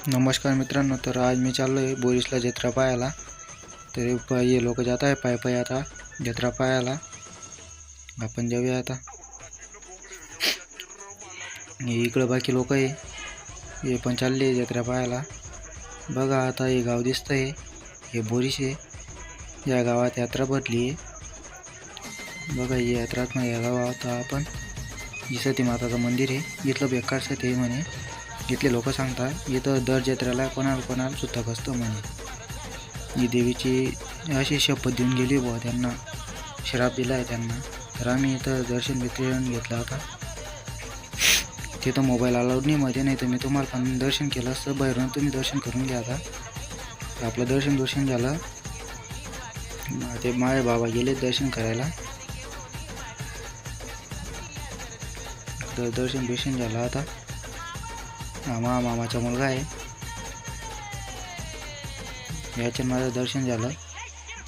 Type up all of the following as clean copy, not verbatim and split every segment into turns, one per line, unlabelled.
नमस्कार मित्रांनो, तर आज मी चाललो आहे बोरीसला जत्रा पाहायला। तर ये लोक जात आहे पाय पाय आता जत्रा पाहायला। आपण जाऊया आता। इकडे बाकी लोक आहे, हे पण चालले जत्रा पाहायला। बघा आता हे गाव दिसतंय, हे बोरीस आहे। या गावात यात्रा भरली आहे। बघा ही यात्रात या गावात आपण सती माताचं मंदिर आहे। इथलं बेकार सती आहे म्हणे, इथले लोक सांगतात। इथं दर जत्रेला कोणाला सुतक असतं म्हणे। ही देवीची अशी शपथ देऊन गेली बुवा, त्यांना श्राप दिला आहे त्यांना। तर आम्ही इथं दर्शन घेतलं होता। तिथं मोबाईल अलाउड नाही मध्ये, नाही तर मी तुम्हाला पण दर्शन केलं असतं। बाहेरून तुम्ही दर्शन करून घ्या। आता आपलं दर्शन झालं। ते माझे बाबा गेले दर्शन करायला। तर दर्शन झालं आता। मामाचा मुलगा आहे, याच्या माझं दर्शन झालं।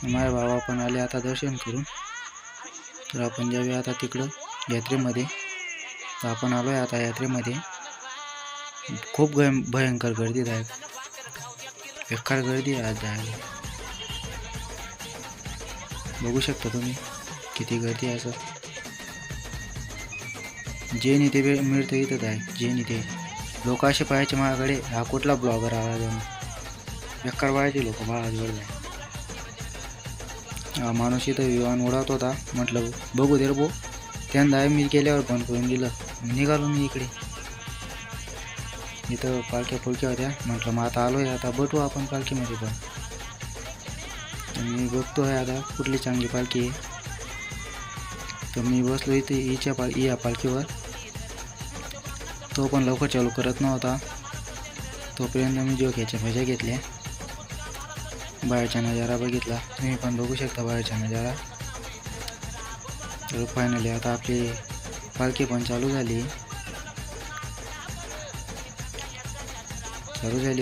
माझे बाबा पण आले आता दर्शन करून। तर आपण जाऊया आता तिकडं यात्रेमध्ये। तर आपण आलोय आता यात्रेमध्ये। खूप भयंकर गर्दी आहे, बेकार गर्दी आहे आज जायला। बघू शकता तुम्ही किती गर्दी आहे। असं जे निते मिळतं इथं आहे, जे निते लोक असे पाहायचे माझ्याकडे, हा कुठला ब्लॉगर आला जाऊन बेकार पाहायचे लोक बाळाजवळ जाय। हा माणूस इथं विमान उडवत होता, म्हटलं बघू दे रे भाऊ। त्यांना मी गेल्यावर बंद करून दिलं, निघालो मी इकडे। इथं पालख्या होत्या, म्हटलं मग आता आलोय, आता बटू आपण पालखीमध्ये पण। मी बघतोय आता कुठली चांगली पालखी आहे। तर मी बसलो इथे या पालखीवर। तो पण लवकर चालू करत नव्हता, तोपर्यंत मी जोक्याच्या मजा घेतल्या। बाहेरचा नजारा बघितला, तुम्ही पण बघू शकता बाहेरचा नजारा। तर फायनली आता आपली पालखी पण चालू झाली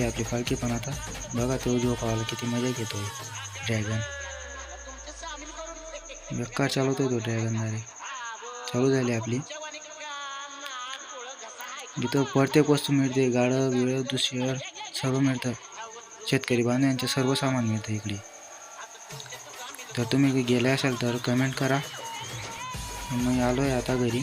आपली पालखी पण। आता बघा तो जोकावाला किती मजा घेतोय, ड्रॅगन बेकार चालवतोय तो ड्रॅगन डायरेक्ट। चालू झाली आपली। इथं प्रत्येक वस्तू मिळते, गाडं बिळं दुसरं सर्व मिळतं। शेतकरी बांधवांचे सर्व सामान मिळतं इकडे। तर तुम्ही गेले असाल तर कमेंट करा। मी आलोय आता घरी।